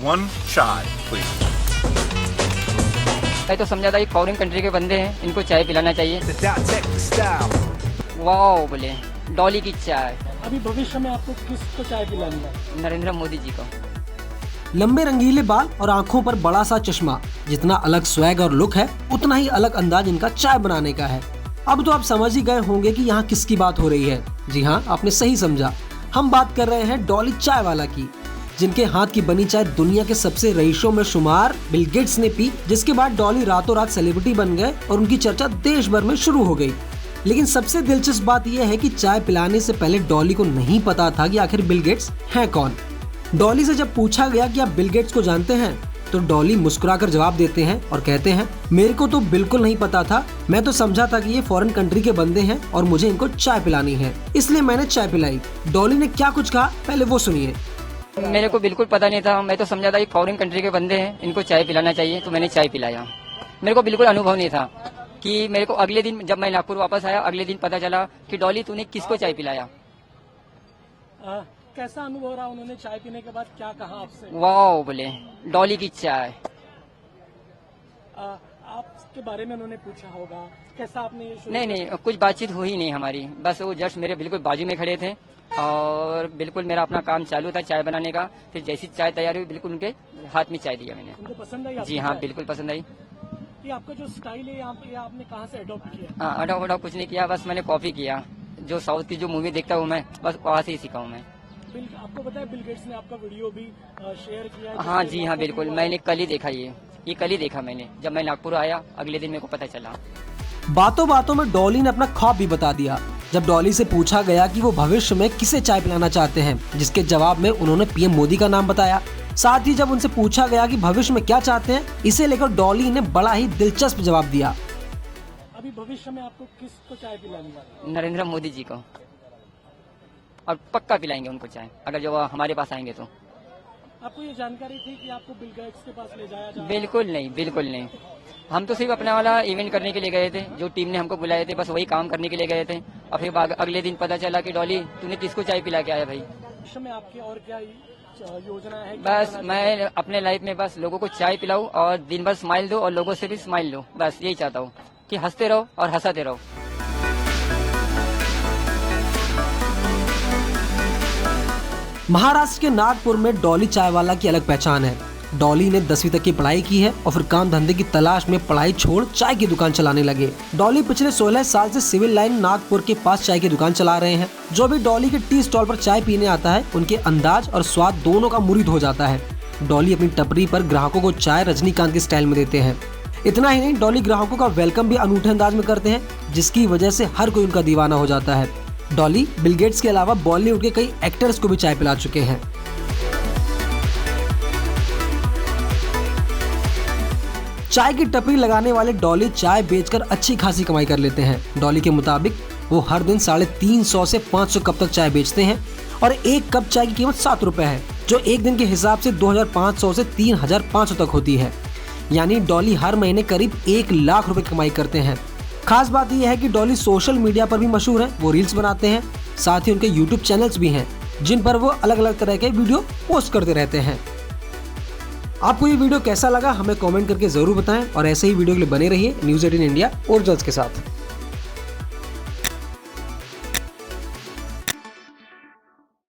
One chai, please. मैं तो समझा था ये फॉरेन कंट्री के बंदे हैं, इनको चाय पिलाना चाहिए। The Tech Style. वाओ बोले, डॉली की चाय। अभी भविष्य में आपको किसको चाय पिलानी है? नरेंद्र मोदी जी को। लंबे रंगीले बाल और आंखों पर बड़ा सा चश्मा, जितना अलग स्वैग और लुक है उतना ही अलग अंदाज इनका चाय बनाने का है। अब तो आप समझ ही गए होंगे कि यहाँ किसकी बात हो रही है। जी हाँ, आपने सही समझा, हम बात कर रहे हैं डॉली चाय वाला की, जिनके हाथ की बनी चाय दुनिया के सबसे रईसों में शुमार बिल गेट्स ने पी, जिसके बाद डॉली रातों रात सेलिब्रिटी बन गए और उनकी चर्चा देश भर में शुरू हो गई। लेकिन सबसे दिलचस्प बात यह है कि चाय पिलाने से पहले डॉली को नहीं पता था कि आखिर बिल गेट्स हैं कौन। डॉली से जब पूछा गया कि आप बिल गेट्स को जानते हैं, तो डॉली मुस्कुराकर जवाब देते हैं और कहते हैं, मेरे को तो बिल्कुल नहीं पता था, मैं तो समझा था कि ये फॉरेन कंट्री के बंदे हैं और मुझे इनको चाय पिलानी है, इसलिए मैंने चाय पिलाई। डॉली ने क्या कुछ कहा, पहले वो सुनिए। मेरे को बिल्कुल पता नहीं था, मैं तो समझा था ये फॉरेन कंट्री के बंदे हैं, इनको चाय पिलाना चाहिए, तो मैंने चाय पिलाया। मेरे को बिल्कुल अनुभव नहीं था कि मेरे को अगले दिन जब मैं नागपुर वापस आया, अगले दिन पता चला कि डॉली तूने किसको चाय पिलाया। कैसा अनुभव रहा? उन्होंने चाय पीने के बाद क्या कहा आपसे? वाओ बोले, डॉली की चाय। आपके बारे में उन्होंने पूछा होगा, कैसा आपने ये शुरू नहीं, कुछ बातचीत हुई नहीं हमारी, बस वो जस्ट मेरे बिल्कुल बाजू में खड़े थे और बिल्कुल मेरा अपना काम चालू था चाय बनाने का। फिर जैसी चाय तैयार हुई, बिल्कुल उनके हाथ में चाय दिया मैंने। उनको पसंद आई? जी हाँ, बिल्कुल पसंद आई। ये आपका जो स्टाइल है यहाँ पे, आपने कहाँ से अडॉप्ट किया? हाँ, अडॉप्ट कुछ नहीं किया, बस मैंने कॉपी किया। जो साउथ की जो मूवी देखता हूँ मैं, बस वहाँ से ही सीखा हूँ मैं। आपको पता है बिल गेट्स ने आपका वीडियो भी शेयर किया है? हाँ जी हाँ, बिल्कुल, मैंने कल ही देखा ये कल ही देखा मैंने, जब मैं नागपुर आया अगले दिन मेरे को पता चला। बातों बातों में डॉली ने अपना ख्वाब भी बता दिया। जब डॉली से पूछा गया कि वो भविष्य में किसे चाय पिलाना चाहते हैं, जिसके जवाब में उन्होंने पीएम मोदी का नाम बताया। साथ ही जब उनसे पूछा गया कि भविष्य में क्या चाहते हैं, इसे लेकर डॉली ने बड़ा ही दिलचस्प जवाब दिया। अभी भविष्य में आपको किसको चाय पिलानी है? नरेंद्र मोदी जी को, और पक्का पिलाएंगे उनको चाय, अगर जो हमारे पास आएंगे तो। आपको ये जानकारी थी कि आपको बिल गेट्स के पास ले जाया जाए? बिल्कुल नहीं, हम तो सिर्फ अपना वाला इवेंट करने के लिए गए थे, जो टीम ने हमको बुलाए थे बस वही काम करने के लिए गए थे। और फिर अगले दिन पता चला कि डॉली तूने किसको चाय पिला के आया भाई। भविष्य में आपकी और क्या योजना है? बस मैं अपने लाइफ में बस लोगों को चाय पिलाऊं और दिन भर स्माइल दो और लोगों से भी स्माइल लो, बस यही चाहता हूँ कि हंसते रहो और हंसाते रहो। महाराष्ट्र के नागपुर में डॉली चाय वाला की अलग पहचान है। डॉली ने 10वीं तक की पढ़ाई की है और फिर काम धंधे की तलाश में पढ़ाई छोड़ चाय की दुकान चलाने लगे। डॉली पिछले 16 साल से सिविल लाइन नागपुर के पास चाय की दुकान चला रहे हैं। जो भी डॉली के टी स्टॉल पर चाय पीने आता है, उनके अंदाज और स्वाद दोनों का मुरीद हो जाता है। डॉली अपनी टपरी पर ग्राहकों को चाय रजनीकांत के स्टाइल में देते हैं। इतना ही नहीं, डॉली ग्राहकों का वेलकम भी अनूठे अंदाज में करते हैं, जिसकी वजह से हर कोई उनका दीवाना हो जाता है। डॉली बिल गेट्स के अलावा बॉलीवुड के कई एक्टर्स को भी चाय पिला चुके हैं। चाय की टपरी लगाने वाले डॉली चाय बेचकर अच्छी खासी कमाई कर लेते हैं। डॉली के मुताबिक वो हर दिन 350 से 500 कप तक चाय बेचते हैं और एक कप चाय की कीमत 7 रुपए है, जो एक दिन के हिसाब से 2500 से 3500 तक होती है। यानी डॉली हर महीने करीब 1 लाख रुपए कमाई करते हैं। खास बात यह है कि डॉली सोशल मीडिया पर भी मशहूर है, वो रील्स बनाते हैं। साथ ही उनके यूट्यूब चैनल्स भी हैं, जिन पर वो अलग अलग तरह के वीडियो पोस्ट करते रहते हैं। आपको ये वीडियो कैसा लगा, हमें कमेंट करके जरूर बताएं और ऐसे ही वीडियो के लिए बने रहिए न्यूज़ 18 इंडिया ओरिजिनल्स के साथ।